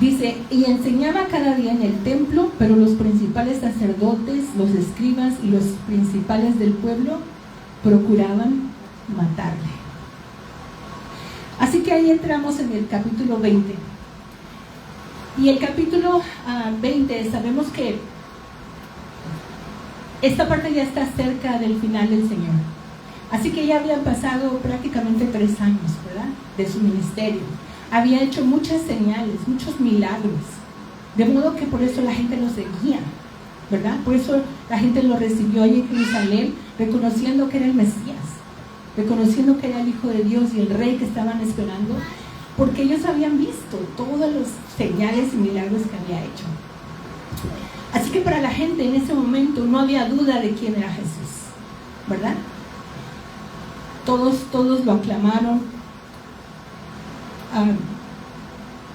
Dice, y enseñaba cada día en el templo, pero los principales sacerdotes, los escribas y los principales del pueblo procuraban matarle. Así que ahí entramos en el capítulo 20. Y el capítulo 20, sabemos que esta parte ya está cerca del final del Señor. Así que ya habían pasado prácticamente 3 años, ¿verdad?, de su ministerio. Había hecho muchas señales, muchos milagros, de modo que por eso la gente lo seguía, ¿verdad? Por eso la gente lo recibió ahí en Jerusalén, reconociendo que era el Mesías, reconociendo que era el Hijo de Dios y el Rey que estaban esperando, porque ellos habían visto todas las señales y milagros que había hecho. Así que para la gente en ese momento no había duda de quién era Jesús, ¿verdad? Todos lo aclamaron.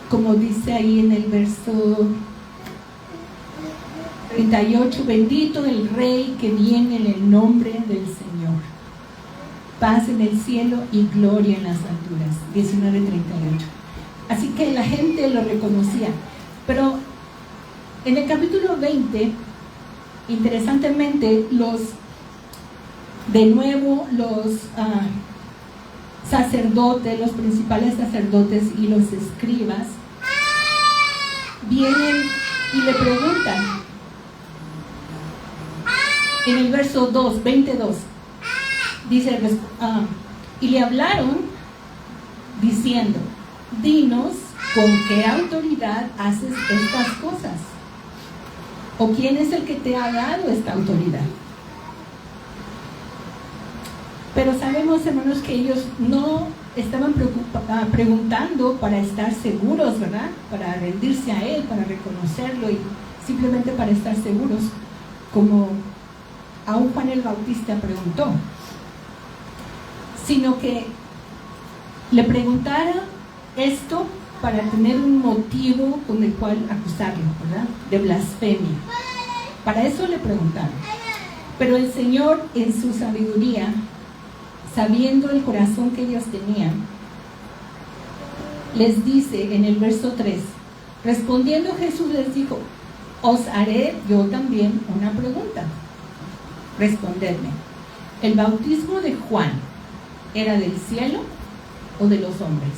Como dice ahí en el verso 38, bendito el Rey que viene en el nombre del Señor, paz en el cielo y gloria en las alturas. 19:38. Así que la gente lo reconocía. Pero en el capítulo 20, interesantemente, los sacerdotes, los principales sacerdotes y los escribas vienen y le preguntan en el verso 22, dice, y le hablaron diciendo, dinos con qué autoridad haces estas cosas, o quién es el que te ha dado esta autoridad. Pero sabemos, hermanos, que ellos no estaban preguntando para estar seguros, ¿verdad? Para rendirse a Él, para reconocerlo y simplemente para estar seguros, como aún Juan el Bautista preguntó, sino que le preguntaron esto para tener un motivo con el cual acusarlo, ¿verdad? De blasfemia. Para eso le preguntaron. Pero el Señor, en su sabiduría, sabiendo el corazón que ellos tenían, les dice en el verso 3, respondiendo Jesús les dijo, os haré yo también una pregunta. Respondedme, ¿el bautismo de Juan era del cielo o de los hombres?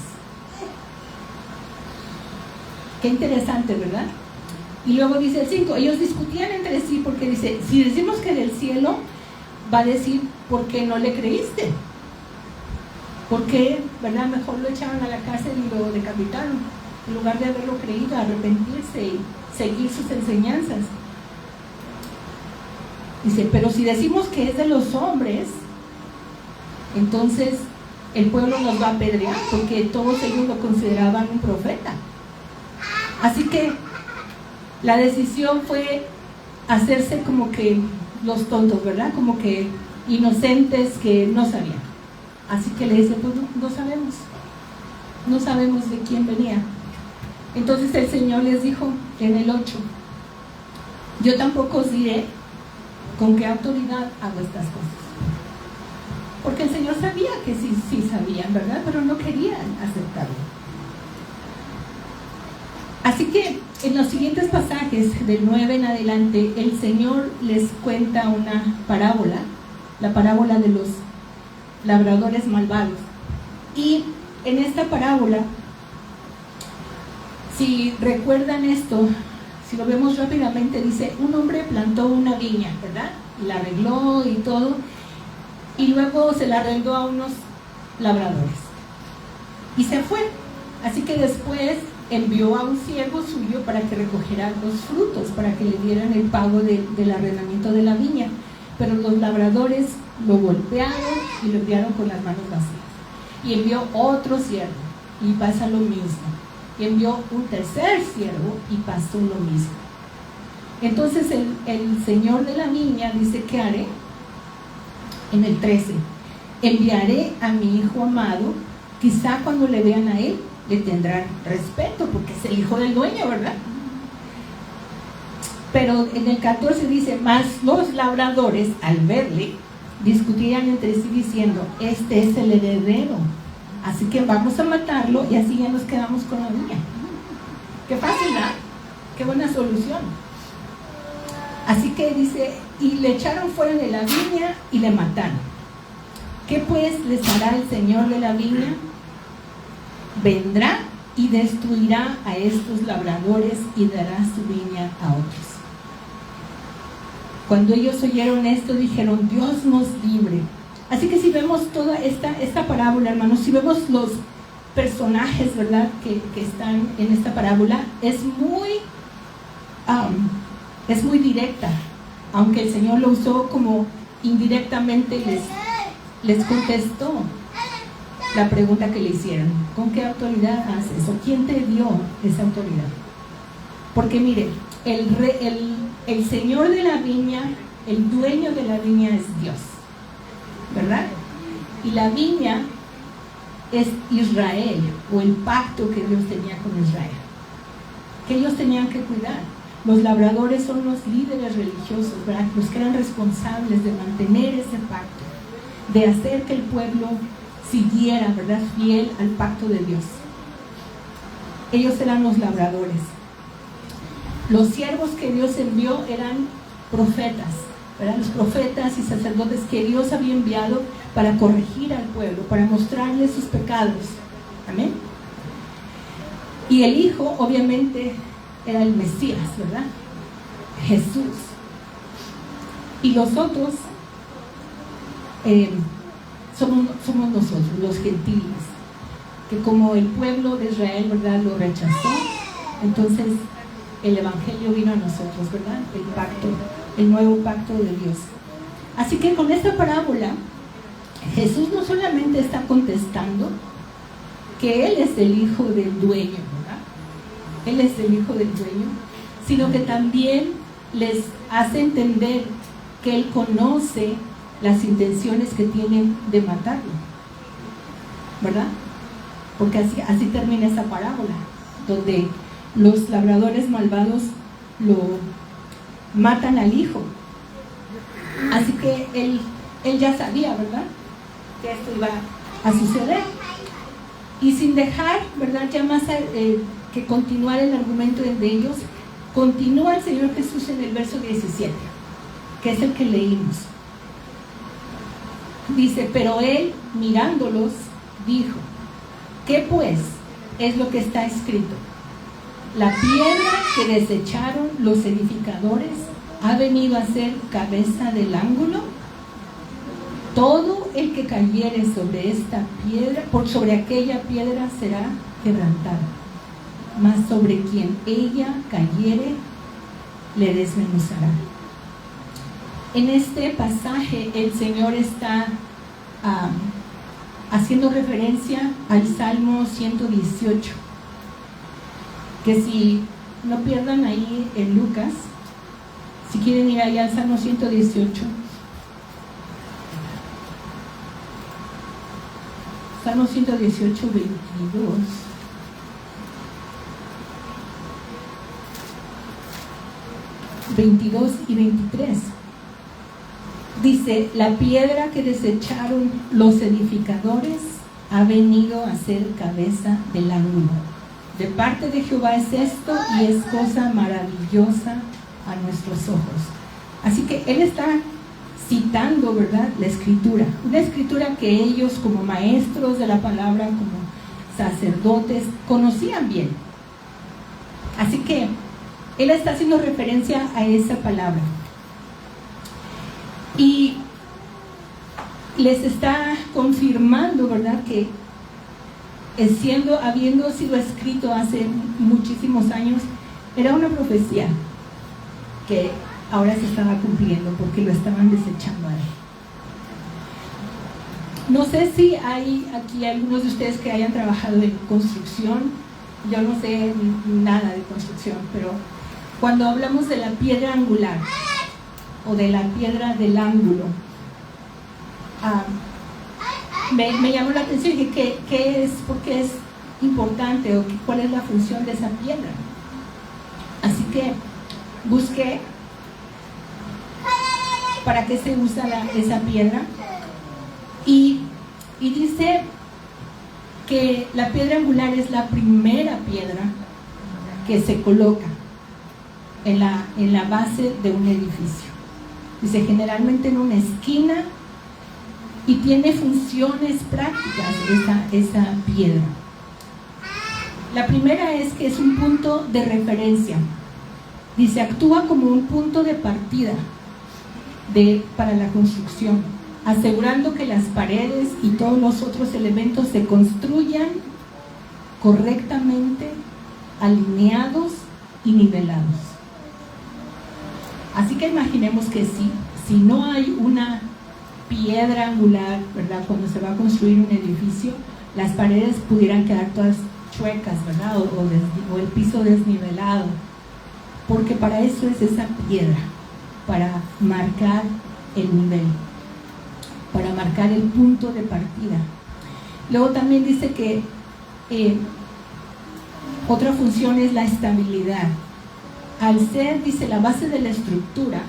Qué interesante, ¿verdad? Y luego dice el 5, ellos discutían entre sí porque dice, si decimos que del cielo, va a decir, ¿por qué no le creíste? ¿Por qué, verdad? Mejor lo echaron a la cárcel y lo decapitaron, en lugar de haberlo creído, arrepentirse y seguir sus enseñanzas. Dice, pero si decimos que es de los hombres, entonces el pueblo nos va a apedrear, porque todos ellos lo consideraban un profeta. Así que la decisión fue hacerse como que los tontos, ¿verdad? Como que inocentes que no sabían. Así que le dice, pues no sabemos de quién venía. Entonces el Señor les dijo en el 8, yo tampoco os diré con qué autoridad hago estas cosas. Porque el Señor sabía que sí sabían, ¿verdad? Pero no querían aceptarlo. Así que en los siguientes pasajes, del 9 en adelante, el Señor les cuenta una parábola, la parábola de los labradores malvados. Y en esta parábola, si recuerdan esto, si lo vemos rápidamente, dice, un hombre plantó una viña, ¿verdad? Y la arregló y todo, y luego se la arrendó a unos labradores y se fue. Así que después envió a un siervo suyo para que recogiera los frutos, para que le dieran el pago del arrendamiento de la viña. Pero los labradores lo golpearon y lo enviaron con las manos vacías. Y envió otro siervo y pasa lo mismo. Y envió un tercer siervo y pasó lo mismo. Entonces el señor de la viña dice, ¿qué haré? En el 13, enviaré a mi hijo amado, quizá cuando le vean a él le tendrán respeto, porque es el hijo del dueño, ¿verdad? Pero en el 14 dice, mas los labradores al verle discutían entre sí diciendo, este es el heredero, así que vamos a matarlo y así ya nos quedamos con la viña. Qué fácil, ¿no? Qué buena solución. Así que dice, y le echaron fuera de la viña y le mataron. ¿Qué pues les hará el Señor de la viña? Vendrá y destruirá a estos labradores y dará su viña a otros. Cuando ellos oyeron esto, dijeron, Dios nos libre. Así que si vemos toda esta parábola, hermanos, si vemos los personajes, ¿verdad?, que están en esta parábola, es muy directa, aunque el Señor lo usó como indirectamente, les contestó la pregunta que le hicieron: ¿con qué autoridad haces? ¿O quién te dio esa autoridad? Porque mire, el Señor de la viña, el dueño de la viña es Dios, ¿verdad? Y la viña es Israel, o el pacto que Dios tenía con Israel, que ellos tenían que cuidar. Los labradores son los líderes religiosos, ¿verdad?, los que eran responsables de mantener ese pacto, de hacer que el pueblo siguiera, ¿verdad?, fiel al pacto de Dios. Ellos eran los labradores. Los siervos que Dios envió eran profetas, ¿verdad?, los profetas y sacerdotes que Dios había enviado para corregir al pueblo, para mostrarles sus pecados. Amén. Y el Hijo, obviamente, era el Mesías, ¿verdad?, Jesús. Y los otros somos nosotros, los gentiles, que como el pueblo de Israel, ¿verdad?, lo rechazó, entonces el Evangelio vino a nosotros, ¿verdad?, el pacto, el nuevo pacto de Dios. Así que con esta parábola, Jesús no solamente está contestando que Él es el hijo del dueño, ¿verdad?, Él es el hijo del dueño, sino que también les hace entender que Él conoce las intenciones que tienen de matarlo, ¿verdad? Porque así termina esa parábola, donde los labradores malvados lo matan al hijo. Así que él ya sabía, ¿verdad?, que esto iba a suceder. Y sin dejar, ¿verdad?, ya más que continuar el argumento de ellos, continúa el Señor Jesús en el verso 17, que es el que leímos. Dice, pero Él, mirándolos, dijo, ¿qué pues es lo que está escrito? La piedra que desecharon los edificadores ha venido a ser cabeza del ángulo. Todo el que cayere sobre esta piedra, sobre aquella piedra será quebrantado, mas sobre quien ella cayere le desmenuzará. En este pasaje el Señor está haciendo referencia al Salmo 118, que si no pierdan ahí en Lucas, si quieren ir ahí al Salmo 118, Salmo 118, 22 y 23. Dice, la piedra que desecharon los edificadores ha venido a ser cabeza del ángulo. De parte de Jehová es esto, y es cosa maravillosa a nuestros ojos. Así que Él está citando, ¿verdad?, la escritura, una escritura que ellos como maestros de la palabra, como sacerdotes, conocían bien. Así que Él está haciendo referencia a esa palabra y les está confirmando, ¿verdad?, que habiendo sido escrito hace muchísimos años, era una profecía que ahora se estaba cumpliendo porque lo estaban desechando a Él. No sé si hay aquí algunos de ustedes que hayan trabajado en construcción. Yo no sé nada de construcción, pero cuando hablamos de la piedra angular o de la piedra del ángulo, me llamó la atención y dije, ¿qué es? ¿Por qué es importante? ¿O cuál es la función de esa piedra? Así que busqué para qué se usa esa piedra y dice que la piedra angular es la primera piedra que se coloca en la base de un edificio. Dice, generalmente en una esquina, y tiene funciones prácticas esa piedra. La primera es que es un punto de referencia. Dice, actúa como un punto de partida para la construcción, asegurando que las paredes y todos los otros elementos se construyan correctamente, alineados y nivelados. Así que imaginemos que si no hay una piedra angular, ¿verdad? Cuando se va a construir un edificio, las paredes pudieran quedar todas chuecas, ¿verdad? O el piso desnivelado, porque para eso es esa piedra, para marcar el nivel, para marcar el punto de partida. Luego también dice que otra función es la estabilidad. Al ser, dice, la base de la estructura,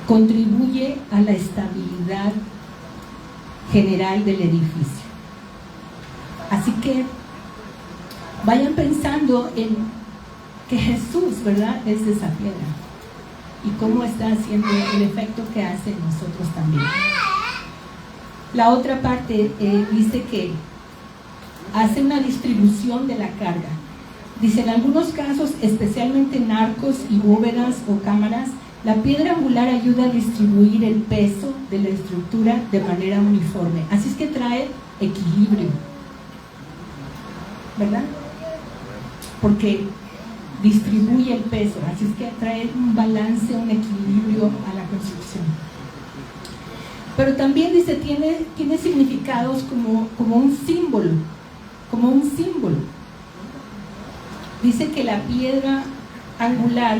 contribuye a la estabilidad general del edificio. Así que vayan pensando en que Jesús, ¿verdad?, es esa piedra y cómo está haciendo el efecto que hace en nosotros también. La otra parte dice que hace una distribución de la carga. Dice, en algunos casos, especialmente en arcos y bóvedas o cámaras, la piedra angular ayuda a distribuir el peso de la estructura de manera uniforme. Así es que trae equilibrio, ¿verdad? Porque distribuye el peso, así es que trae un balance, un equilibrio a la construcción. Pero también dice, tiene significados como un símbolo, Dice que la piedra angular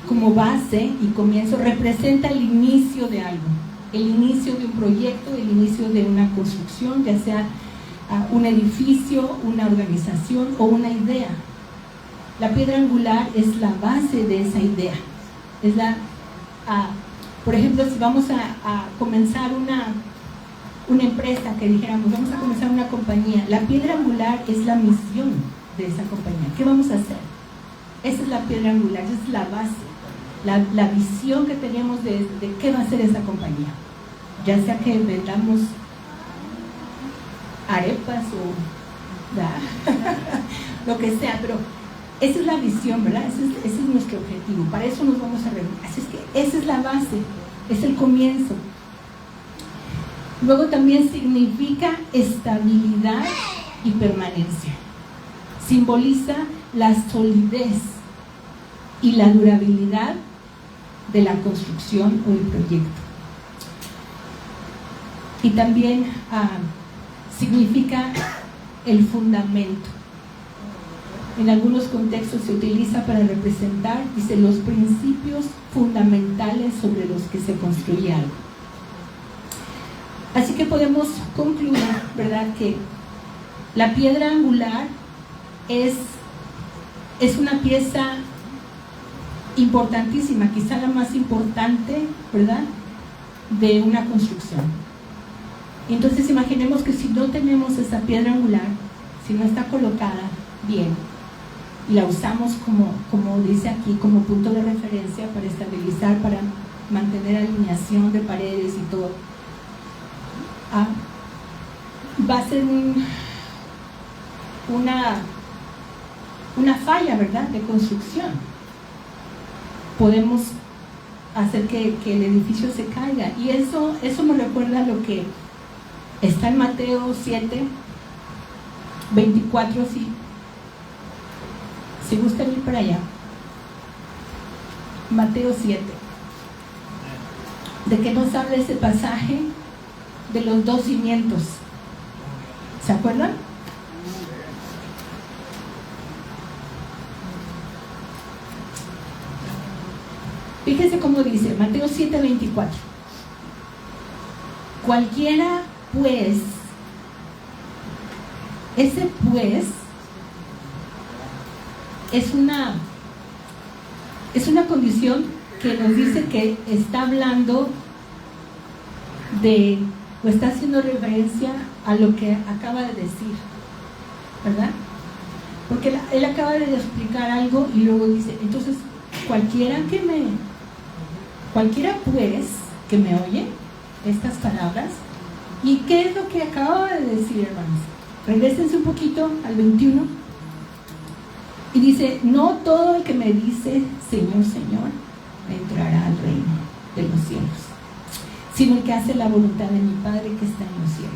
como base y comienzo representa el inicio de algo, el inicio de un proyecto, el inicio de una construcción, ya sea un edificio, una organización o una idea. La piedra angular es la base de esa idea. Es por ejemplo, si vamos a comenzar una empresa, que dijéramos, vamos a comenzar una compañía, la piedra angular es la misión de esa compañía. ¿Qué vamos a hacer? Esa es la piedra angular, esa es la base, la visión que tenemos de qué va a ser esa compañía. Ya sea que vendamos arepas o lo que sea, pero esa es la visión, ¿verdad? Ese es nuestro objetivo, para eso nos vamos a reunir. Así es que esa es la base, es el comienzo. Luego también significa estabilidad y permanencia. Simboliza la solidez y la durabilidad de la construcción o el proyecto. Y también significa el fundamento. En algunos contextos se utiliza para representar, dice, los principios fundamentales sobre los que se construye algo. Así que podemos concluir, ¿verdad?, que la piedra angular es una pieza importantísima, quizá la más importante, ¿verdad?, de una construcción. Entonces imaginemos que si no tenemos esa piedra angular, si no está colocada bien, y la usamos como dice aquí, como punto de referencia para estabilizar, para mantener alineación de paredes y todo, va a ser una falla, ¿verdad?, de construcción. Podemos hacer que el edificio se caiga, y eso me recuerda a lo que está en Mateo 7, 24, si gustan ir para allá. Mateo 7. ¿De qué nos habla ese pasaje? De los dos cimientos. ¿Se acuerdan? Fíjense cómo dice Mateo 7, 24. Cualquiera pues, ese pues es una condición que nos dice que está hablando o está haciendo referencia a lo que acaba de decir, ¿verdad? Porque él acaba de explicar algo y luego dice, entonces, cualquiera pues que me oye estas palabras. ¿Y qué es lo que acaba de decir, hermanos? Regrésense un poquito al 21. Y dice, no todo el que me dice, Señor, Señor, entrará al reino de los cielos, sino el que hace la voluntad de mi Padre que está en los cielos.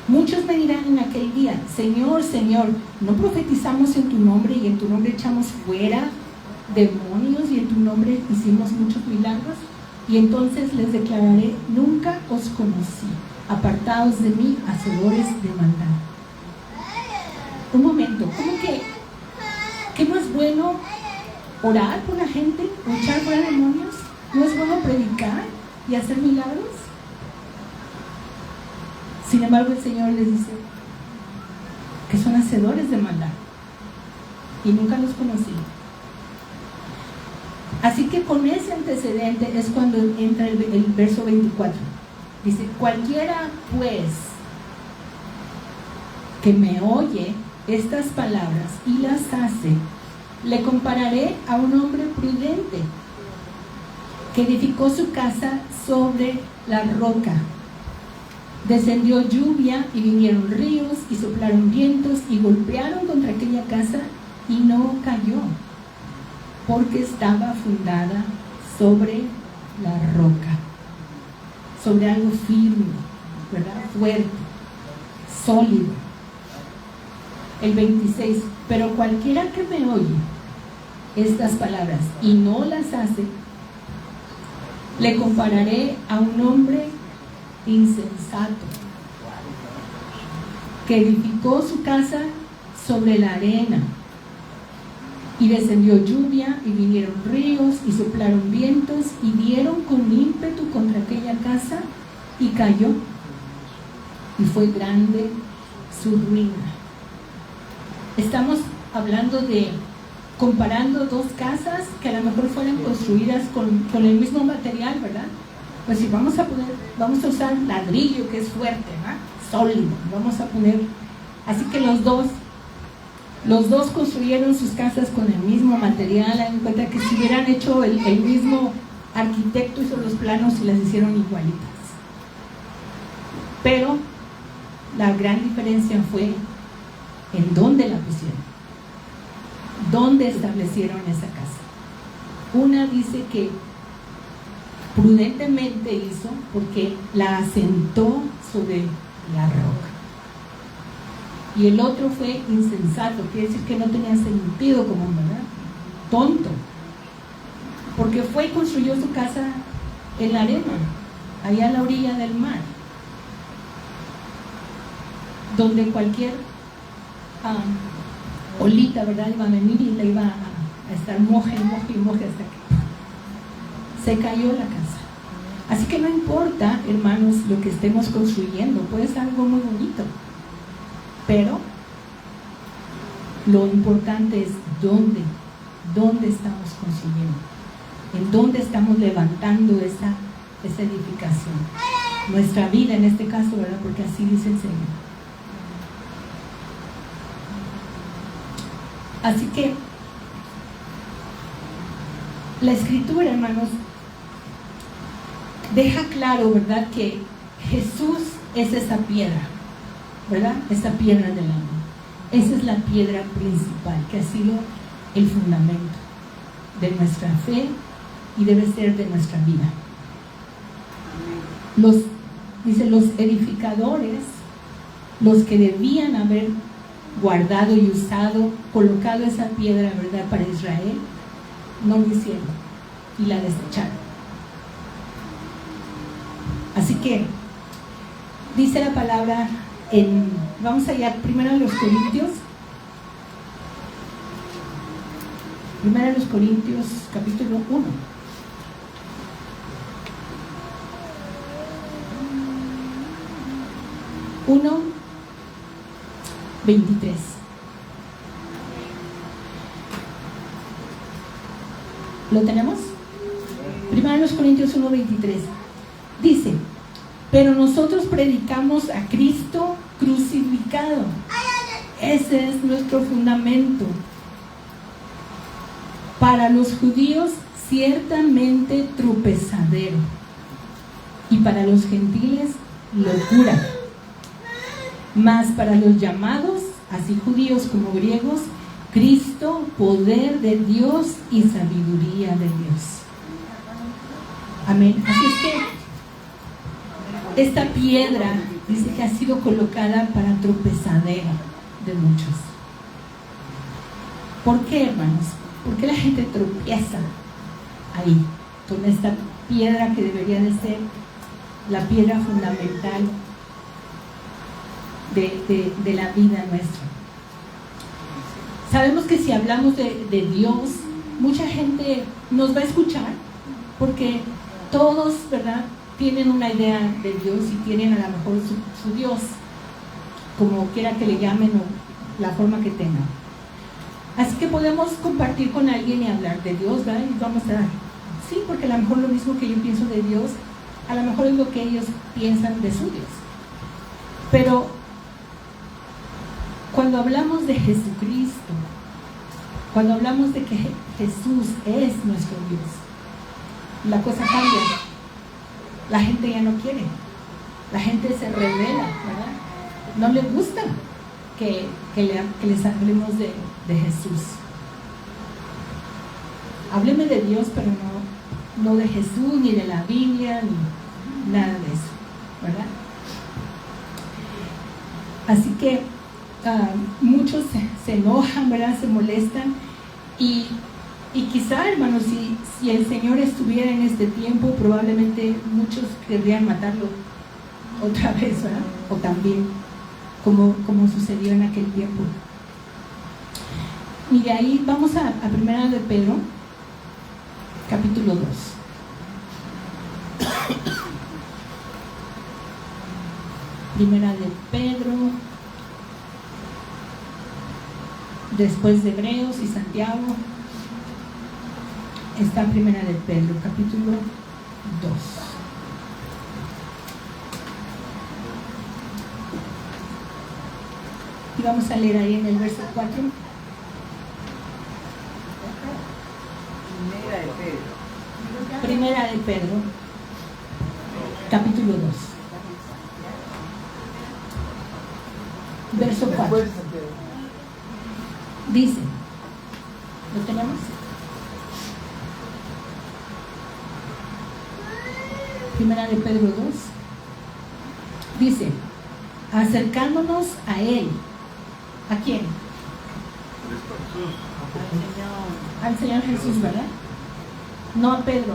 Muchos me dirán en aquel día, Señor, Señor, ¿no profetizamos en tu nombre y en tu nombre echamos fuera demonios y en tu nombre hicimos muchos milagros? Y entonces les declararé, nunca os conocí, apartados de mí, hacedores de maldad. Un momento, ¿cómo que no es bueno orar por la gente, o echar fuera demonios? ¿No es bueno predicar y hacer milagros? Sin embargo, el Señor les dice que son hacedores de maldad y nunca los conocí. Así que con ese antecedente es cuando entra el verso 24. Dice, cualquiera pues que me oye estas palabras y las hace, le compararé a un hombre prudente que edificó su casa sobre la roca. Descendió lluvia y vinieron ríos y soplaron vientos y golpearon contra aquella casa y no cayó, porque estaba fundada sobre la roca, sobre algo firme, ¿verdad? Fuerte, sólido. El 26, pero cualquiera que me oye estas palabras y no las hace, le compararé a un hombre insensato que edificó su casa sobre la arena, y descendió lluvia y vinieron ríos y soplaron vientos y dieron con ímpetu contra aquella casa y cayó, y fue grande su ruina. Estamos hablando de comparando dos casas que a lo mejor fueron construidas con el mismo material, ¿verdad? Pues si vamos a usar ladrillo, que es fuerte, ¿verdad? Sólido, vamos a poner, así que los dos construyeron sus casas con el mismo material. Hay en cuenta que si hubieran hecho el mismo arquitecto hizo los planos y las hicieron igualitas, pero la gran diferencia fue en dónde la pusieron, dónde establecieron esa casa. Una dice que prudentemente hizo porque la asentó sobre la roca, y el otro fue insensato, quiere decir que no tenía sentido común, ¿verdad? Tonto, porque fue y construyó su casa en la arena, allá a la orilla del mar, donde cualquier olita, ¿verdad?, iba a venir y le iba a estar moje hasta que se cayó la casa. Así que no importa, hermanos, lo que estemos construyendo, puede ser algo muy bonito, pero lo importante es dónde estamos construyendo, en dónde estamos levantando esa edificación, nuestra vida en este caso, ¿verdad?, porque así dice el Señor. Así que la Escritura, hermanos, deja claro, ¿verdad?, que Jesús es esa piedra, ¿verdad?, esa piedra del ángulo. Esa es la piedra principal, que ha sido el fundamento de nuestra fe y debe ser de nuestra vida. Los edificadores, los que debían haber guardado y usado, colocado esa piedra, ¿verdad?, para Israel, no lo hicieron y la desecharon. Así que dice la palabra vamos allá primero a los Corintios, capítulo 1. Uno 23. ¿Lo tenemos? Primero los Corintios 1:23. Dice, pero nosotros predicamos a Cristo crucificado, Ese es nuestro fundamento. Para los judíos, ciertamente tropezadero, y para los gentiles, locura. Mas para los llamados, así judíos como griegos, Cristo, poder de Dios y sabiduría de Dios. Amén. Así es que esta piedra dice que ha sido colocada para tropezadera de muchos. ¿Por qué, hermanos? ¿Por qué la gente tropieza ahí con esta piedra que debería de ser la piedra fundamental de la vida nuestra? Sabemos que si hablamos de Dios, mucha gente nos va a escuchar, porque todos, ¿verdad?, tienen una idea de Dios y tienen a lo mejor su Dios, como quiera que le llamen o la forma que tengan. Así que podemos compartir con alguien y hablar de Dios, ¿verdad? Y vamos a, sí, porque a lo mejor lo mismo que yo pienso de Dios, a lo mejor es lo que ellos piensan de su Dios. Pero cuando hablamos de Jesucristo, cuando hablamos de que Jesús es nuestro Dios, la cosa cambia. La gente ya no quiere, la gente se revela, ¿verdad? No le gusta que les hablemos de Jesús. Hábleme de Dios, pero no de Jesús, ni de la Biblia, ni nada de eso, ¿verdad? Así que muchos se enojan, ¿verdad? Se molestan y quizá, hermanos, si el Señor estuviera en este tiempo, probablemente muchos querrían matarlo otra vez, ¿verdad? O también, como sucedió en aquel tiempo. Y de ahí vamos a Primera de Pedro, capítulo 2. Primera de Pedro, después de Hebreos y Santiago, está Primera de Pedro, capítulo 2. Y vamos a leer ahí en el verso 4. Primera de Pedro, capítulo 2. Verso 4. Dice, ¿lo tenemos? Primera de Pedro 2. Dice, acercándonos a Él. ¿A quién? Al Señor Jesús, ¿verdad? No a Pedro.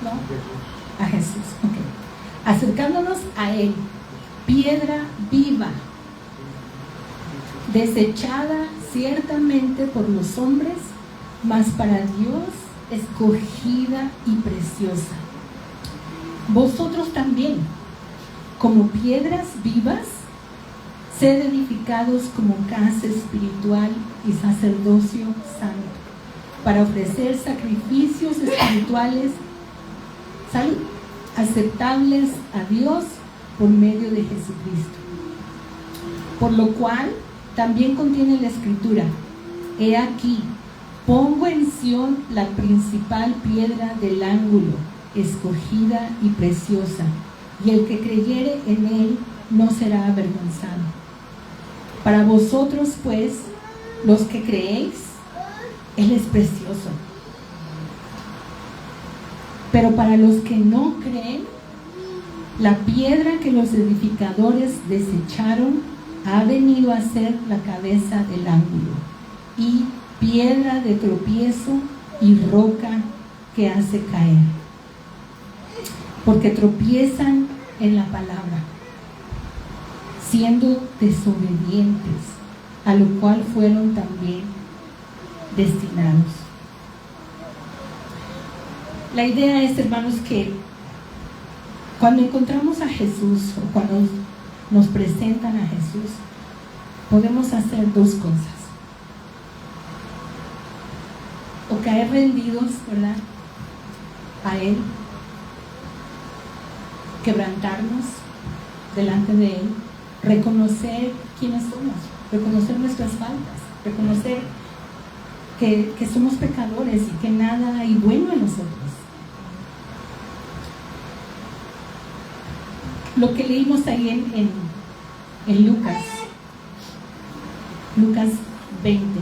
¿No? A Jesús. Okay. Acercándonos a Él, piedra viva, desechada ciertamente por los hombres, mas para Dios escogida y preciosa. Vosotros también, como piedras vivas, sed edificados como casa espiritual y sacerdocio santo, para ofrecer sacrificios espirituales, aceptables a Dios por medio de Jesucristo. Por lo cual también contiene la Escritura: he aquí, pongo en Sión la principal piedra del ángulo, escogida y preciosa, y el que creyere en él no será avergonzado. Para vosotros, pues, los que creéis, Él es precioso. Pero para los que no creen, la piedra que los edificadores desecharon ha venido a ser la cabeza del ángulo, y piedra de tropiezo y roca que hace caer. Porque tropiezan en la palabra, siendo desobedientes, a lo cual fueron también destinados. La idea es, hermanos, que cuando encontramos a Jesús, o cuando nos presentan a Jesús, podemos hacer dos cosas: o caer rendidos, ¿verdad?, a Él, quebrantarnos delante de Él, reconocer quiénes somos, reconocer nuestras faltas, reconocer que somos pecadores y que nada hay bueno en nosotros. Lo que leímos ahí en Lucas 20.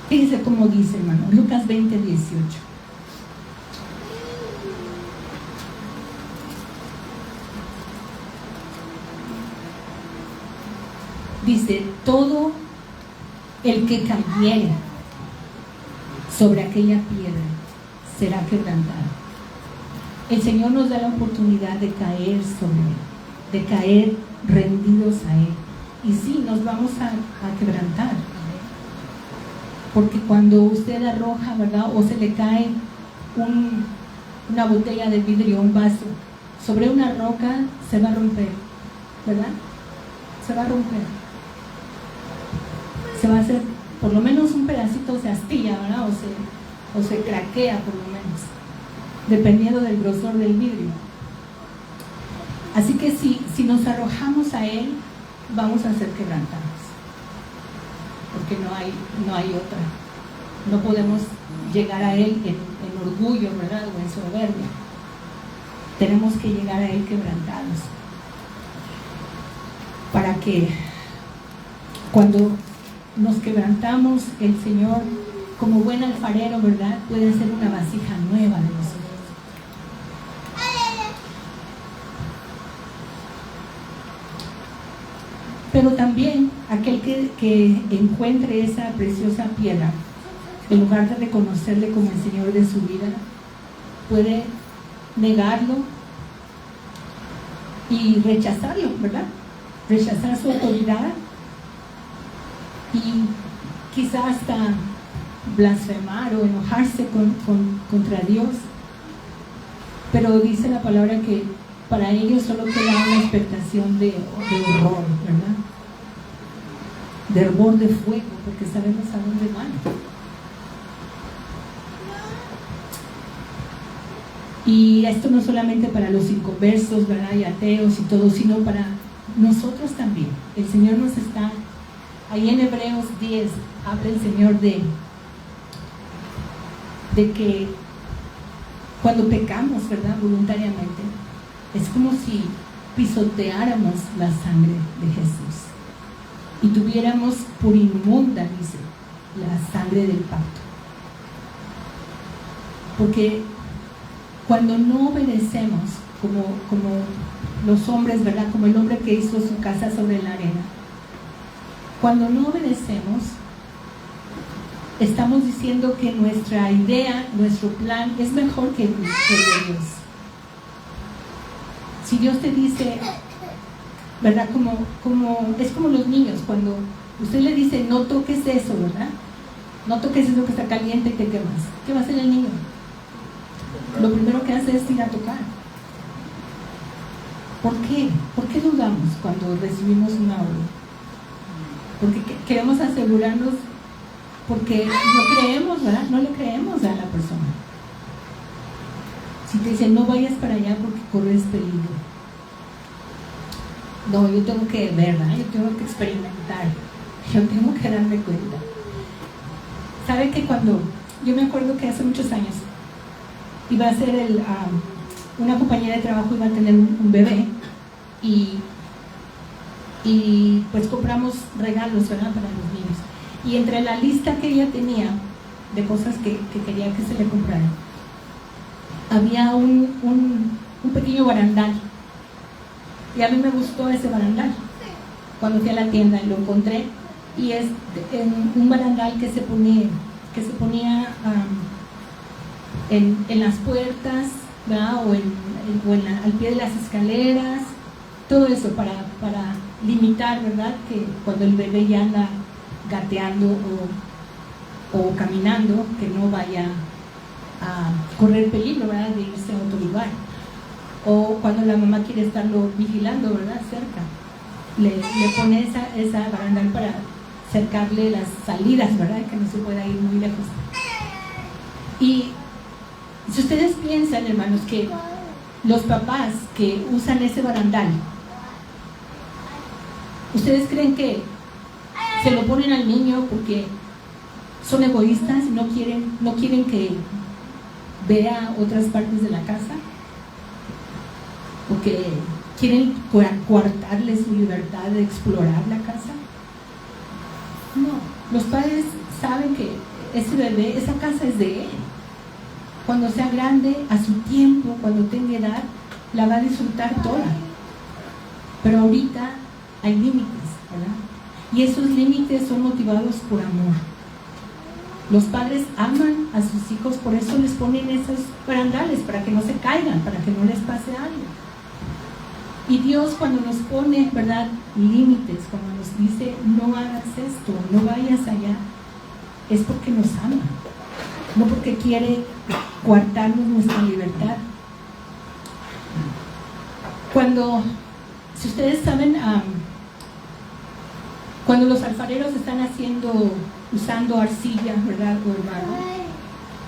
Fíjense cómo dice, hermano, Lucas 20, 18. Dice, todo el que cayere sobre aquella piedra será quebrantado. El Señor nos da la oportunidad de caer sobre Él, de caer rendidos a Él. Y sí, nos vamos a quebrantar. Porque cuando usted arroja, ¿verdad? O se le cae una botella de vidrio, un vaso, sobre una roca, se va a romper, ¿verdad? Se va a romper. Se va a hacer, por lo menos un pedacito se astilla, ¿verdad? O se craquea, por lo menos, dependiendo del grosor del vidrio. Así que si nos arrojamos a Él, vamos a ser quebrantados. Porque no hay otra. No podemos llegar a Él en orgullo, ¿verdad? O en soberbia. Tenemos que llegar a Él quebrantados. Para que cuando nos quebrantamos, el Señor, como buen alfarero, ¿verdad?, puede hacer una vasija nueva de nosotros. Pero también aquel que encuentre esa preciosa piedra, en lugar de reconocerle como el Señor de su vida, puede negarlo y rechazarlo, ¿verdad? Rechazar su autoridad y quizás hasta blasfemar o enojarse contra Dios. Pero dice la palabra que para ellos solo queda una expectación de horror, ¿verdad? De hervor de fuego, porque sabemos a dónde van. Y esto no solamente para los inconversos, ¿verdad?, y ateos y todo, sino para nosotros también. El Señor nos está, ahí en Hebreos 10, habla el Señor de que cuando pecamos, ¿verdad?, voluntariamente, es como si pisoteáramos la sangre de Jesús y tuviéramos por inmunda, dice, la sangre del pacto. Porque cuando no obedecemos, como los hombres, ¿verdad?, como el hombre que hizo su casa sobre la arena, cuando no obedecemos, estamos diciendo que nuestra idea, nuestro plan es mejor que el de Dios. Si Dios te dice, ¿verdad?, es como los niños, cuando usted le dice no toques eso, ¿verdad?, no toques eso que está caliente y te quemas, ¿qué va a hacer el niño? Lo primero que hace es ir a tocar. ¿Por qué? ¿Por qué dudamos cuando recibimos una orden? Porque queremos asegurarnos, porque no creemos, ¿verdad?, no le creemos a la persona. Si te dicen no vayas para allá porque corres peligro, no, yo tengo que ver, ¿verdad?, yo tengo que experimentar, yo tengo que darme cuenta. ¿Sabe que cuando, yo me acuerdo que hace muchos años iba a ser una compañera de trabajo iba a tener un bebé y pues compramos regalos, ¿verdad?, para los niños, y entre la lista que ella tenía de cosas que quería que se le compraran había un pequeño barandal, y a mí me gustó ese barandal. Cuando fui a la tienda lo encontré, y es un barandal que se ponía en las puertas, ¿verdad?, o al pie de las escaleras, todo eso para limitar, ¿verdad?, que cuando el bebé ya anda gateando o caminando, que no vaya a correr peligro, ¿verdad?, de irse a otro lugar, o cuando la mamá quiere estarlo vigilando, ¿verdad?, cerca, le pone esa barandal para cercarle las salidas, ¿verdad?, que no se pueda ir muy lejos. Y si ustedes piensan, hermanos, que los papás que usan ese barandal, ¿Ustedes creen que se lo ponen al niño porque son egoístas y no quieren que vea otras partes de la casa? ¿O que quieren coartarle su libertad de explorar la casa? No, los padres saben que ese bebé, esa casa es de él. Cuando sea grande, a su tiempo, cuando tenga edad, la va a disfrutar toda. Pero ahorita hay límites, ¿verdad? Y esos límites son motivados por amor. Los padres aman a sus hijos, por eso les ponen esos barandales, para que no se caigan, para que no les pase algo. Y Dios, cuando nos pone, ¿verdad?, límites, cuando nos dice no hagas esto, no vayas allá, es porque nos ama, no porque quiere coartarnos nuestra libertad. Si ustedes saben, cuando los alfareros están usando arcilla, ¿verdad?, o barro,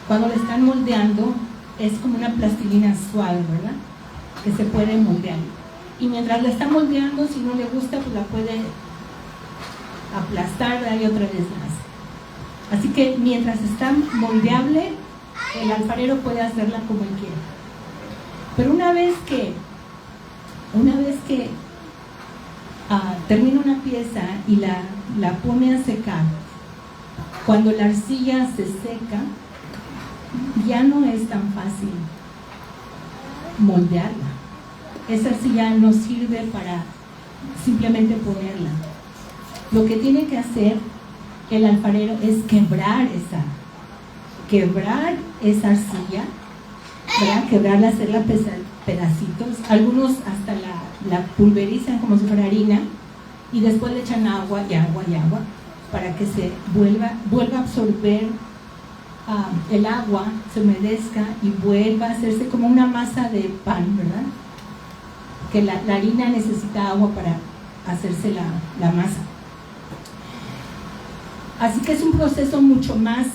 cuando le están moldeando, es como una plastilina suave, ¿verdad?, que se puede moldear. Y mientras la está moldeando, si no le gusta, pues la puede aplastar, ¿verdad?, y otra vez más. Así que mientras está moldeable, el alfarero puede hacerla como él quiera. Pero una vez que termina una pieza y la pone a secar, cuando la arcilla se seca, ya no es tan fácil moldearla. Esa arcilla no sirve para simplemente ponerla. Lo que tiene que hacer el alfarero es quebrar esa arcilla, ¿verdad?, quebrarla, hacerla pedacitos. Algunos hasta la pulverizan como si fuera harina y después le echan agua y agua y agua para que se vuelva a absorber el agua, se humedezca y vuelva a hacerse como una masa de pan, ¿verdad? Que la harina necesita agua para hacerse la masa. Así que es un proceso mucho más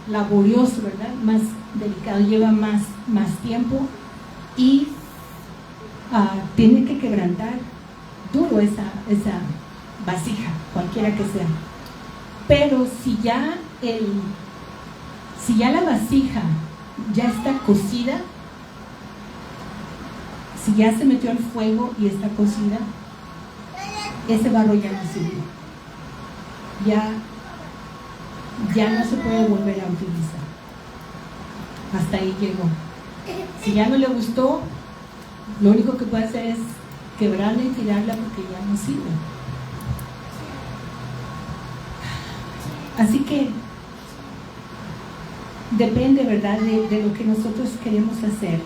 laborioso, ¿verdad?, más delicado, lleva más tiempo y tiene que quebrantar duro esa vasija, cualquiera que sea. Pero si ya la vasija ya está cocida, si ya se metió al fuego y está cocida, ese barro ya no sirve. Ya no se puede volver a utilizar. Hasta ahí llegó. Si ya no le gustó, lo único que puede hacer es quebrarla y tirarla porque ya no sirve. Así que depende, ¿verdad?, de lo que nosotros queremos hacer.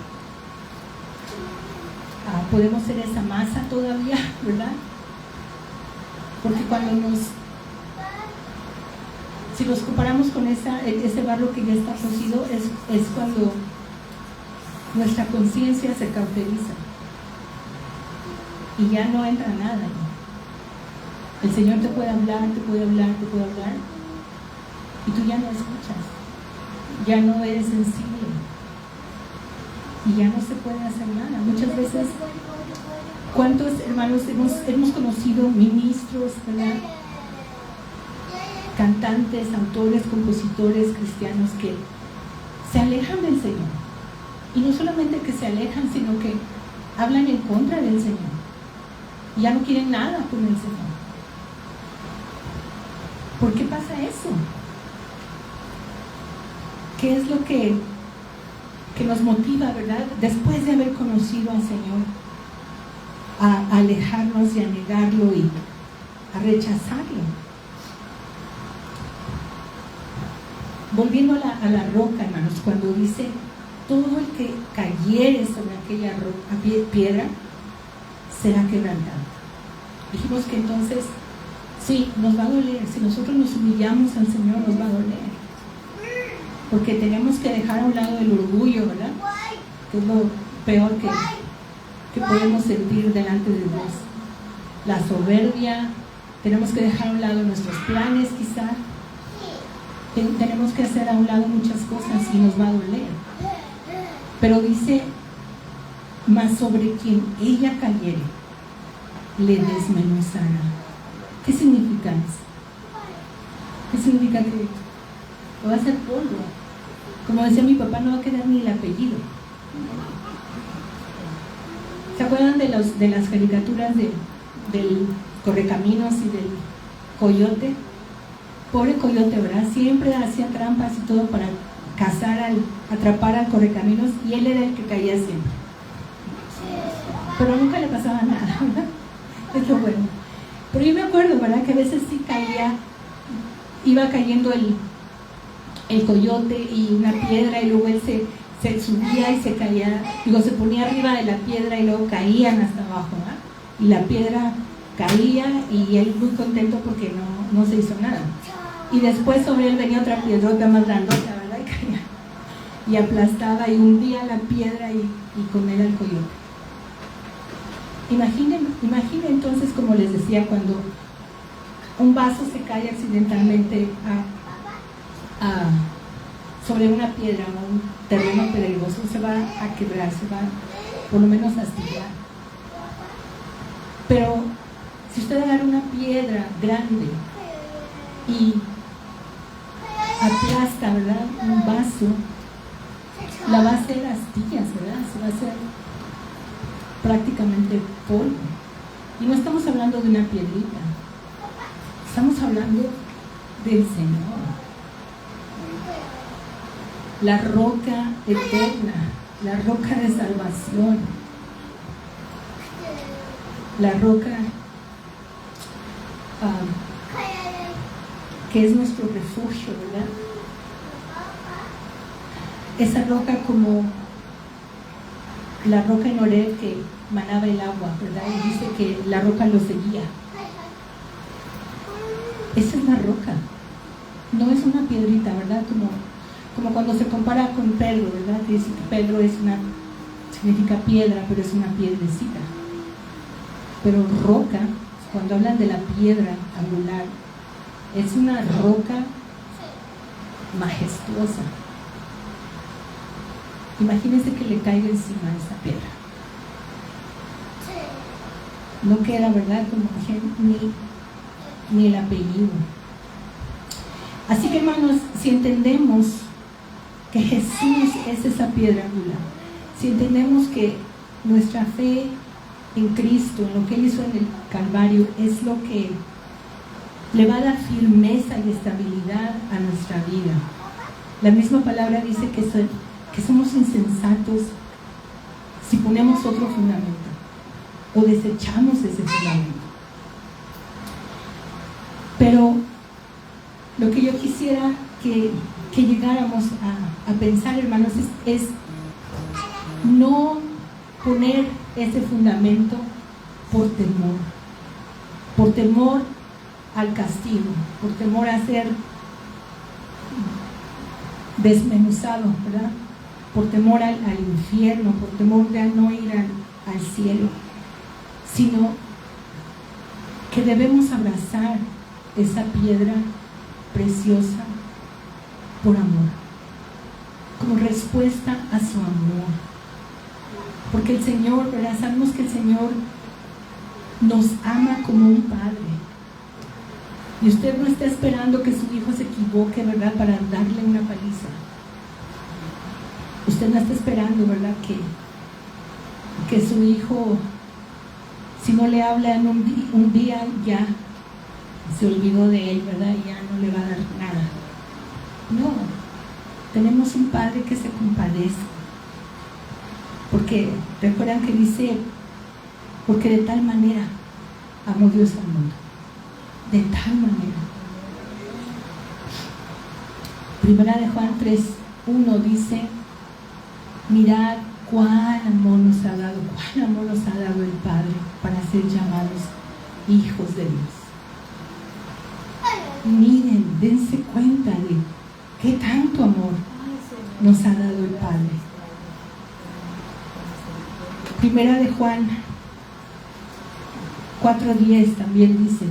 Podemos hacer esa masa todavía, ¿verdad? Porque si nos comparamos con ese barro que ya está cocido, es cuando nuestra conciencia se cauteriza y ya no entra nada. El Señor te puede hablar y tú ya no escuchas, ya no eres sensible y ya no se puede hacer nada. Muchas veces, ¿cuántos hermanos hemos conocido ministros, ¿verdad?, cantantes, autores, compositores cristianos que se alejan del Señor? Y no solamente que se alejan, sino que hablan en contra del Señor y ya no quieren nada con el Señor. ¿Por qué pasa eso? ¿Qué es lo que nos motiva, verdad, después de haber conocido al Señor, a alejarnos y a negarlo y a rechazarlo? Volviendo a la roca, hermanos, cuando dice todo el que cayere sobre aquella piedra será quebrantado. Dijimos que entonces sí, nos va a doler. Si nosotros nos humillamos al Señor, nos va a doler, porque tenemos que dejar a un lado el orgullo, ¿verdad?, que es lo peor que podemos sentir delante de Dios. La soberbia, tenemos que dejar a un lado nuestros planes, quizá tenemos que hacer a un lado muchas cosas y nos va a doler. Pero dice, mas sobre quien ella cayere, le desmenuzará. ¿Qué significa eso? ¿Qué significa que va a ser polvo? Como decía mi papá, no va a quedar ni el apellido. ¿Se acuerdan de las caricaturas del Correcaminos y del Coyote? Pobre Coyote, ¿verdad? Siempre hacía trampas y todo para atrapar al Correcaminos, y él era el que caía siempre. Pero nunca le pasaba nada, ¿verdad? Es lo bueno. Pero yo me acuerdo, ¿verdad? Que a veces sí iba cayendo el coyote y una piedra, y luego él se subía y se caía, se ponía arriba de la piedra y luego caían hasta abajo, ¿verdad? Y la piedra caía y él muy contento porque no se hizo nada. Y después sobre él venía otra piedrota más grandota, ¿verdad? Y caía y aplastaba y hundía la piedra y con él al coyote. Imaginen entonces, como les decía, cuando un vaso se cae accidentalmente sobre una piedra o un terreno pedregoso, se va a quebrar, se va por lo menos a astillar. Pero si usted agarra una piedra grande y aplasta, ¿verdad?, un vaso, la va a hacer astillas, ¿verdad? Se va a hacer prácticamente polvo. Y no estamos hablando de una piedrita, estamos hablando del Señor, la roca eterna, la roca de salvación, la roca que es nuestro refugio, ¿verdad? Esa roca, como la roca en Horeb que manaba el agua, ¿verdad? Y dice que la roca lo seguía. Esa es la roca, no es una piedrita, ¿verdad? Como cuando se compara con Pedro, ¿verdad? Que dice que Pedro significa piedra, pero es una piedrecita. Pero roca, cuando hablan de la piedra angular, es una roca majestuosa. Imagínense que le caiga encima esa piedra. No queda, ¿verdad?, como ni el apellido. Así que, hermanos, si entendemos que Jesús es esa piedra angular, si entendemos que nuestra fe en Cristo, en lo que Él hizo en el Calvario, es lo que le va a dar firmeza y estabilidad a nuestra vida. La misma palabra dice que somos insensatos si ponemos otro fundamento o desechamos ese fundamento. Pero lo que yo quisiera que llegáramos a pensar, hermanos, es no poner ese fundamento por temor al castigo, por temor a ser desmenuzado, ¿verdad?, por temor al infierno, por temor de no ir al cielo, sino que debemos abrazar esa piedra preciosa por amor, como respuesta a su amor. Porque el Señor, ¿verdad?, sabemos que el Señor nos ama como un padre. Y usted no está esperando que su hijo se equivoque, ¿verdad?, para darle una paliza. Usted no está esperando, ¿verdad?, que su hijo, si no le habla en un día, ya se olvidó de él, ¿verdad?, y ya no le va a dar nada. No, tenemos un Padre que se compadece. Porque, ¿recuerdan que dice? Porque de tal manera amó Dios al mundo. De tal manera. Primera de Juan 3:1 dice: mirad cuán amor nos ha dado el Padre para ser llamados hijos de Dios. Miren, dense cuenta de qué tanto amor nos ha dado el Padre. Primera de Juan 4:10 también dice: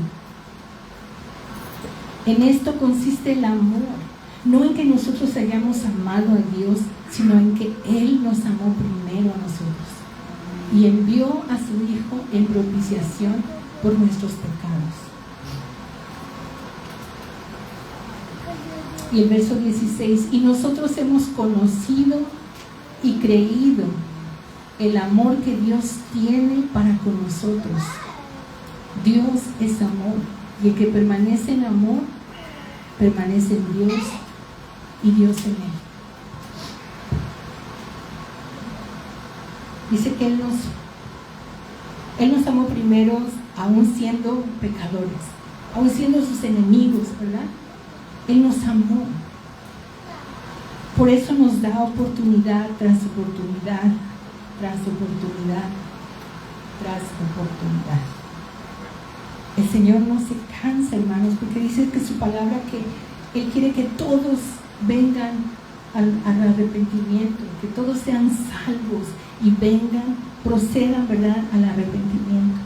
en esto consiste el amor, no en que nosotros hayamos amado a Dios, sino en que Él nos amó primero a nosotros y envió a su Hijo en propiciación por nuestros pecados. Y el verso 16, y nosotros hemos conocido y creído el amor que Dios tiene para con nosotros. Dios es amor, y el que permanece en amor, permanece en Dios y Dios en él. Dice que Él nos amó primero, aún siendo pecadores, aún siendo sus enemigos, ¿verdad? Él nos amó. Por eso nos da oportunidad tras oportunidad, tras oportunidad, tras oportunidad. El Señor no se cansa, hermanos, porque dice que su palabra que Él quiere que todos vengan al arrepentimiento, que todos sean salvos y vengan, procedan, ¿verdad?, al arrepentimiento.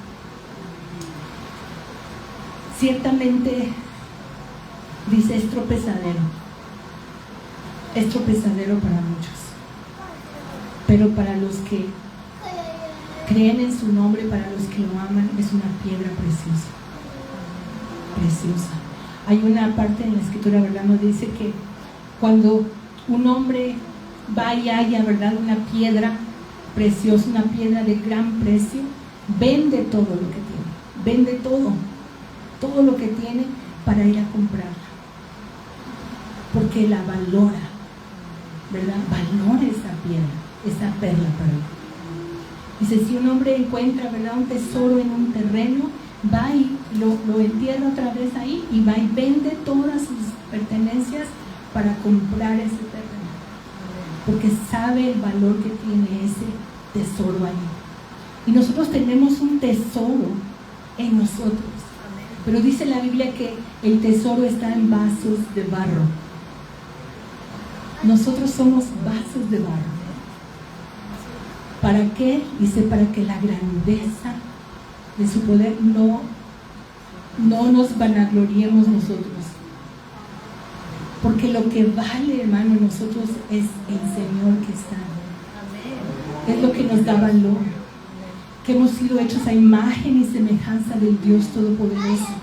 Ciertamente, dice, es tropezadero para muchos, pero para los que creen en su nombre, para los que lo aman, es una piedra preciosa, preciosa. Hay una parte en la escritura, ¿verdad?, nos dice que cuando un hombre va y halla, ¿verdad?, una piedra preciosa, una piedra de gran precio, vende todo lo que tiene, vende todo lo que tiene para ir a comprarla, porque la valora, ¿verdad? Valora esa piedra, esa perla para él. Dice, si un hombre encuentra, ¿verdad?, un tesoro en un terreno, va y lo entierra otra vez ahí y va y vende todas sus pertenencias para comprar ese terreno, porque sabe el valor que tiene ese tesoro ahí. Y nosotros tenemos un tesoro en nosotros, pero dice la Biblia que el tesoro está en vasos de barro. Nosotros somos vasos de barro. ¿Para qué? Dice, para que la grandeza de su poder no nos vanagloriemos nosotros. Porque lo que vale, hermano, en nosotros es el Señor que está. Es lo que nos da valor. Que hemos sido hechos a imagen y semejanza del Dios Todopoderoso.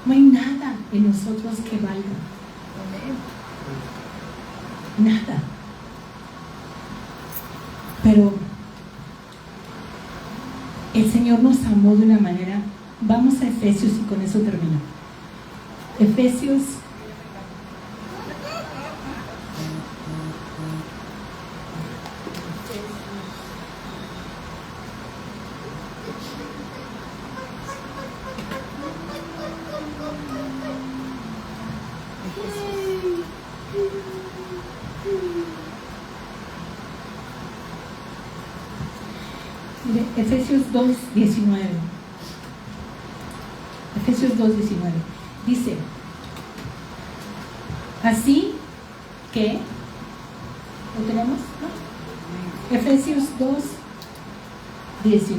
No hay nada en nosotros que valga. Nada. Pero el Señor nos amó de una manera. Vamos a Efesios y con eso termino. Efesios Efesios 2:19. Efesios 2:19 dice, así que, ¿lo tenemos? ¿No? Efesios 2:19.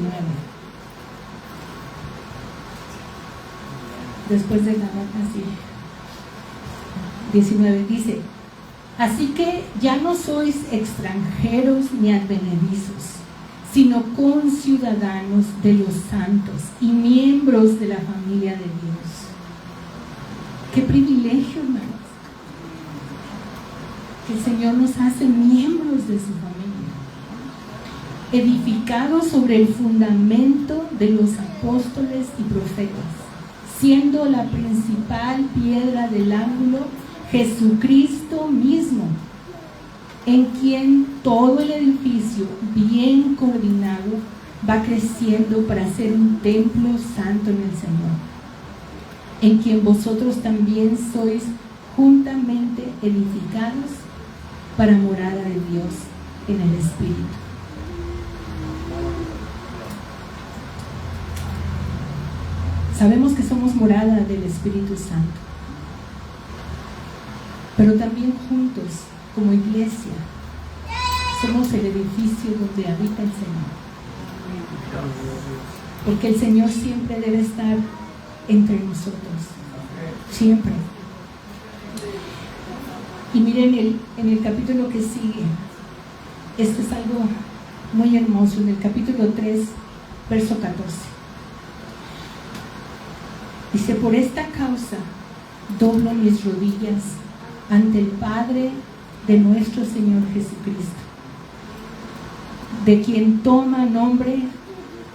Después de la así 19 dice, así que ya no sois extranjeros ni advenedizos, sino conciudadanos de los santos y miembros de la familia de Dios. ¡Qué privilegio, hermanos! Que el Señor nos hace miembros de su familia, edificados sobre el fundamento de los apóstoles y profetas, siendo la principal piedra del ángulo Jesucristo mismo, en quien todo el edificio bien coordinado va creciendo para ser un templo santo en el Señor, en quien vosotros también sois juntamente edificados para morada de Dios en el Espíritu. Sabemos que somos morada del Espíritu Santo, pero también juntos, como iglesia, somos el edificio donde habita el Señor. Porque el Señor siempre debe estar entre nosotros, siempre. Y miren en el capítulo que sigue, esto es algo muy hermoso, en el capítulo 3, verso 14. Dice, por esta causa doblo mis rodillas ante el Padre de nuestro Señor Jesucristo, de quien toma nombre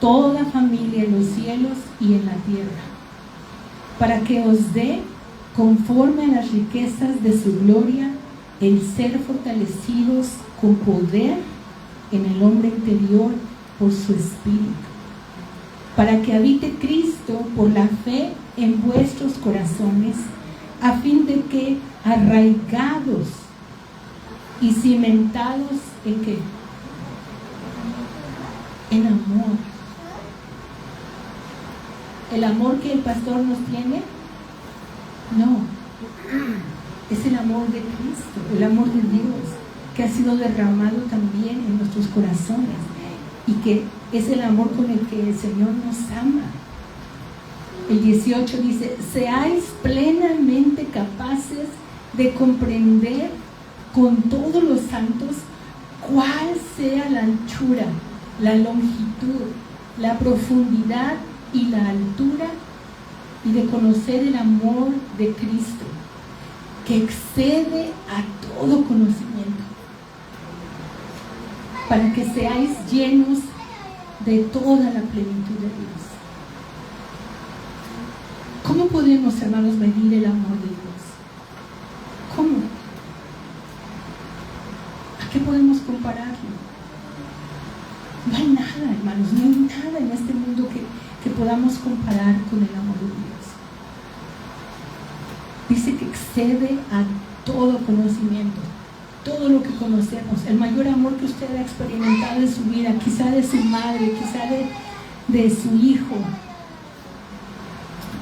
toda familia en los cielos y en la tierra, para que os dé, conforme a las riquezas de su gloria, el ser fortalecidos con poder en el hombre interior por su Espíritu, para que habite Cristo por la fe en vuestros corazones, a fin de que, arraigados y cimentados en ¿qué? En amor. ¿El amor que el pastor nos tiene? No, es el amor de Cristo, el amor de Dios, que ha sido derramado también en nuestros corazones, y que es el amor con el que el Señor nos ama. El 18 dice: seáis plenamente capaces de comprender con todos los santos cuál sea la anchura, la longitud, la profundidad y la altura, y de conocer el amor de Cristo, que excede a todo conocimiento, para que seáis llenos de toda la plenitud de Dios. ¿Cómo podemos, hermanos, medir el amor de Dios? ¿Cómo? ¿A qué podemos compararlo? No hay nada, hermanos, no hay nada en este mundo que podamos comparar con el amor de Dios. Dice que excede a todo conocimiento, todo lo que conocemos. El mayor amor que usted ha experimentado en su vida, quizá de su madre, quizá de su hijo,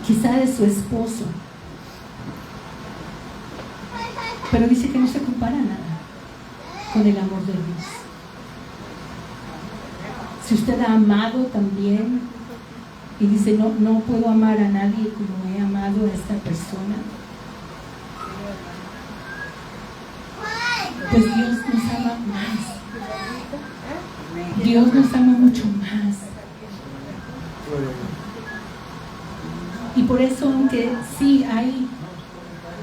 quizá de su esposo, pero dice que no se compara nada con el amor de Dios. Si usted ha amado también y dice: no puedo amar a nadie como he amado a esta persona, pues Dios nos ama más. Dios nos ama mucho más. Y por eso, aunque sí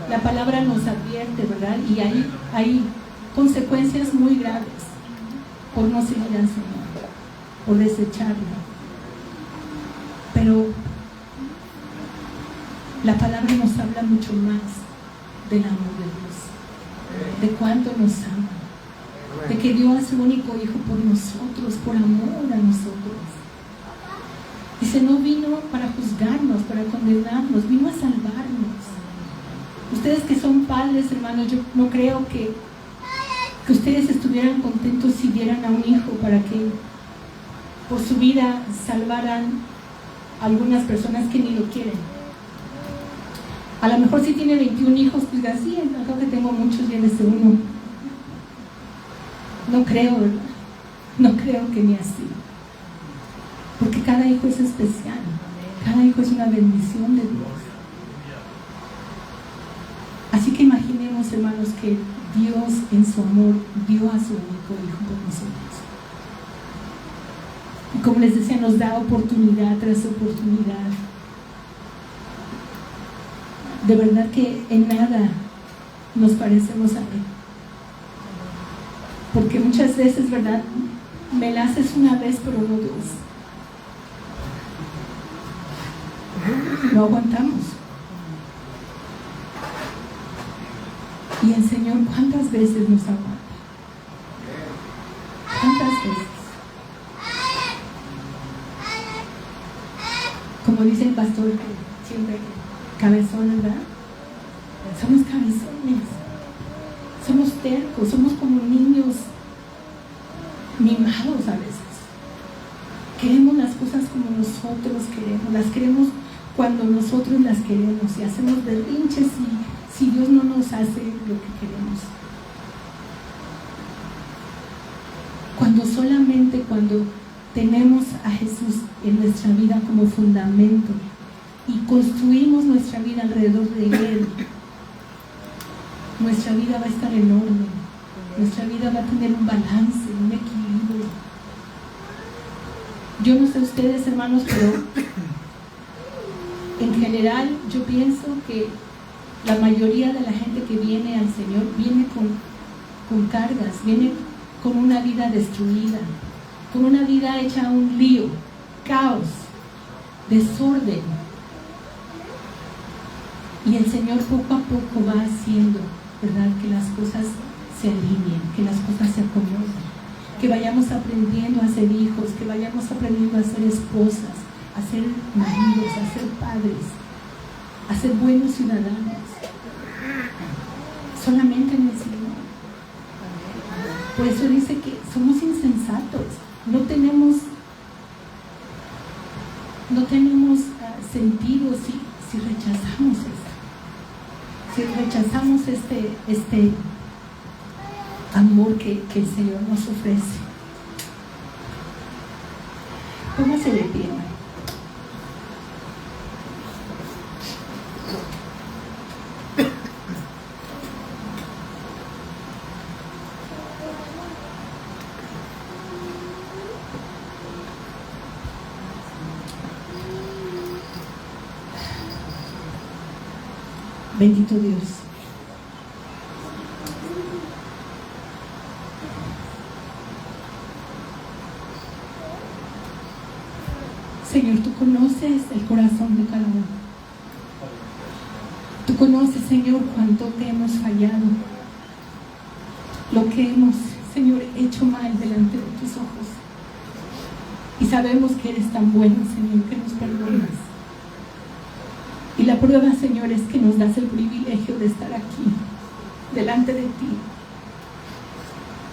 la palabra nos advierte, ¿verdad? Y hay consecuencias muy graves por no seguir al Señor, por desecharlo. Pero la palabra nos habla mucho más del amor de Dios, de cuánto nos ama, de que dio a su único Hijo por nosotros, por amor a nosotros. Dice: no vino para juzgarnos, para condenarnos, vino a salvarnos. Ustedes que son padres, hermanos, yo no creo que ustedes estuvieran contentos si dieran a un hijo para que por su vida salvaran a algunas personas que ni lo quieren. A lo mejor si tiene 21 hijos, pues diga: sí, a lo mejor que tengo muchos y él es uno. No creo, ¿verdad? No creo que ni así. Porque cada hijo es especial, cada hijo es una bendición de Dios. Así que imaginemos, hermanos, que Dios en su amor dio a su único Hijo por nosotros. Y como les decía, nos da oportunidad tras oportunidad. De verdad que en nada nos parecemos a Él. Porque muchas veces, ¿verdad?, me la haces una vez, pero no dos. No aguantamos. Y el Señor, ¿cuántas veces nos aguanta? ¿Cuántas veces? Como dice el pastor, que siempre cabezón, ¿verdad? Somos cabezones, somos tercos, somos como niños mimados a veces. Queremos las cosas como nosotros queremos, las queremos cuando nosotros las queremos, y hacemos berrinches si Dios no nos hace lo que queremos. Cuando tenemos a Jesús en nuestra vida como fundamento y construimos nuestra vida alrededor de Él, nuestra vida va a estar en orden, nuestra vida va a tener un balance, un equilibrio. Yo no sé ustedes, hermanos, pero en general yo pienso que la mayoría de la gente que viene al Señor Señor, viene con cargas, viene con una vida destruida, con una vida hecha un lío, caos, desorden. Y el Señor poco a poco va haciendo, ¿verdad?, que las cosas se alineen, que las cosas se acomoden, que vayamos aprendiendo a ser hijos, que vayamos aprendiendo a ser esposas, a ser maridos, a ser padres, a ser buenos ciudadanos, solamente en el Señor. Por eso dice que somos insensatos, no tenemos sentido si rechazamos esto, si rechazamos este amor que el Señor nos ofrece. Póngase de pie. 'Bendito Dios. Señor, tú conoces el corazón de cada uno. Tú conoces, Señor, cuánto te hemos fallado, lo que hemos, Señor, hecho mal delante de tus ojos. Y sabemos que eres tan bueno, Señor, que nos perdonas. Y la prueba, Señor, es que nos das el privilegio de estar aquí, delante de ti.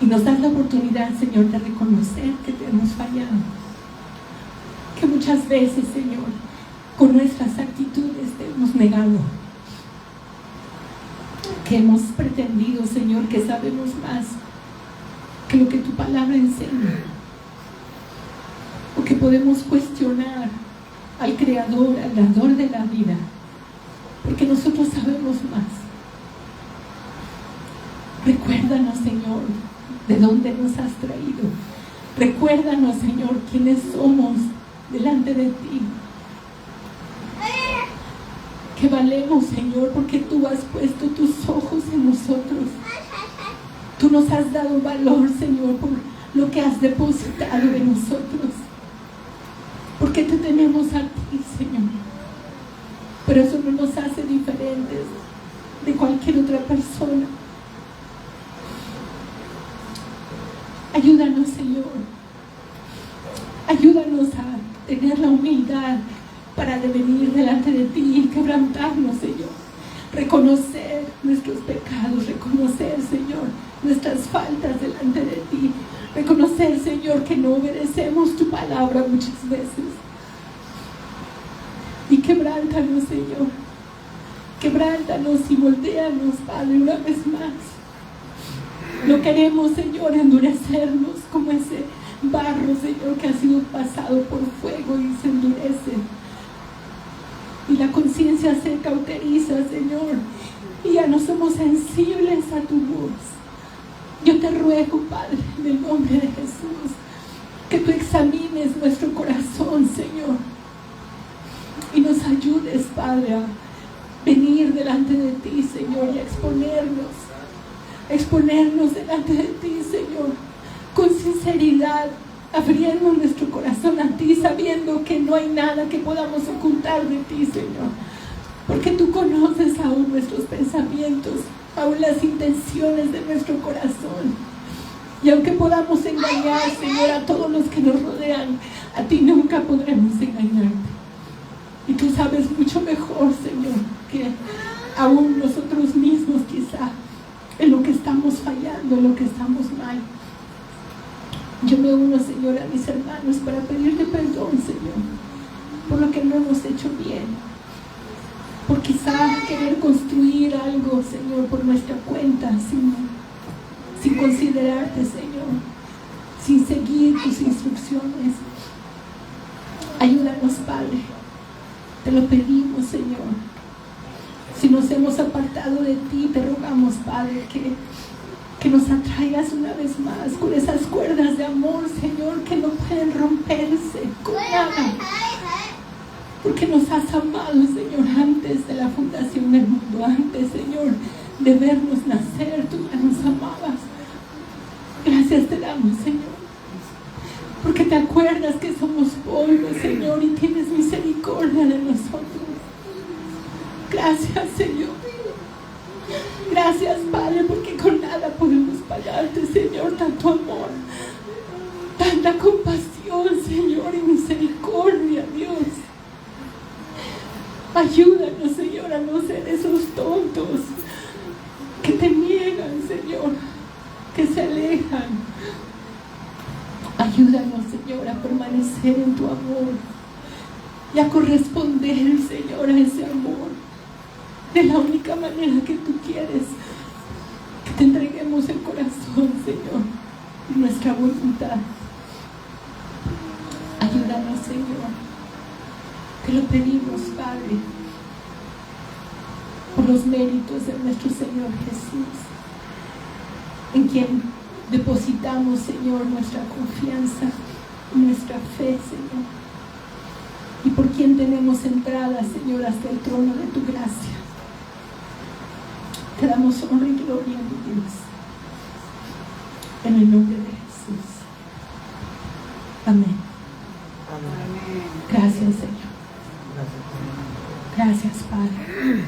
Y nos das la oportunidad, Señor, de reconocer que te hemos fallado. Que muchas veces, Señor, con nuestras actitudes te hemos negado. Que hemos pretendido, Señor, que sabemos más que lo que tu palabra enseña. O que podemos cuestionar al Creador, al Dador de la vida, porque nosotros sabemos más. Recuérdanos, Señor, de dónde nos has traído. Recuérdanos, Señor, quiénes somos delante de ti. Que valemos, Señor, porque tú has puesto tus ojos en nosotros. Tú nos has dado valor, Señor, por lo que has depositado en nosotros. Porque te tenemos a ti, Señor. Pero eso no nos hace diferentes de cualquier otra persona. Ayúdanos, Señor. Ayúdanos a tener la humildad para venir delante de ti y quebrantarnos, Señor. Reconocer nuestros pecados, reconocer, Señor, nuestras faltas delante de ti. Reconocer, Señor, que no obedecemos tu palabra muchas veces. Y quebrántanos, Señor. Quebrántanos y moldéanos, Padre, una vez más. No queremos, Señor, endurecernos como ese barro, Señor, que ha sido pasado por fuego y se endurece. Y la conciencia se cauteriza, Señor. Y ya no somos sensibles a tu voz. Yo te ruego, Padre, en el nombre de Jesús, que tú examines nuestro corazón, Señor, y nos ayudes, Padre, a venir delante de ti, Señor, y a exponernos delante de ti, Señor, con sinceridad, abriendo nuestro corazón a ti, sabiendo que no hay nada que podamos ocultar de ti, Señor, porque tú conoces aún nuestros pensamientos, aún las intenciones de nuestro corazón. Y aunque podamos engañar, Señor, a todos los que nos rodean, a ti nunca podremos engañarte. Y tú sabes mucho mejor, Señor, que aún nosotros mismos quizá, en lo que estamos fallando, en lo que estamos mal. Yo me uno, Señor, a mis hermanos para pedirte perdón, Señor, por lo que no hemos hecho bien. Por quizá querer construir algo, Señor, por nuestra cuenta, sin considerarte, Señor, sin seguir tus instrucciones. Ayúdanos, Padre, te lo pedimos, Señor. Si nos hemos apartado de ti, te rogamos, Padre, que nos atraigas una vez más con esas cuerdas de amor, Señor, que no pueden romperse con nada. Porque nos has amado, Señor, antes de la fundación del mundo, antes, Señor, de vernos nacer, tú que nos amabas. Gracias te damos, Señor, porque te acuerdas que somos polvo, Señor, y tienes misericordia de nosotros. Gracias, Señor. Gracias, Padre, porque con nada podemos pagarte, Señor, tanto amor, tanta compasión, Señor, y misericordia, Dios. Ayúdanos, Señor, a no ser esos tontos que te niegan, Señor, que se alejan. Ayúdanos, Señor, a permanecer en tu amor y a corresponder, Señor, a ese amor de la única manera que tú quieres, que te entreguemos el corazón, Señor, y nuestra voluntad. Ayúdanos, Señor. Te lo pedimos, Padre, por los méritos de nuestro Señor Jesús, en quien depositamos, Señor, nuestra confianza, nuestra fe, Señor, y por quien tenemos entrada, Señor, hasta el trono de tu gracia. Te damos honra y gloria, mi Dios, en el nombre de Jesús. Amén. Amén. Gracias, Señor. Gracias, Padre.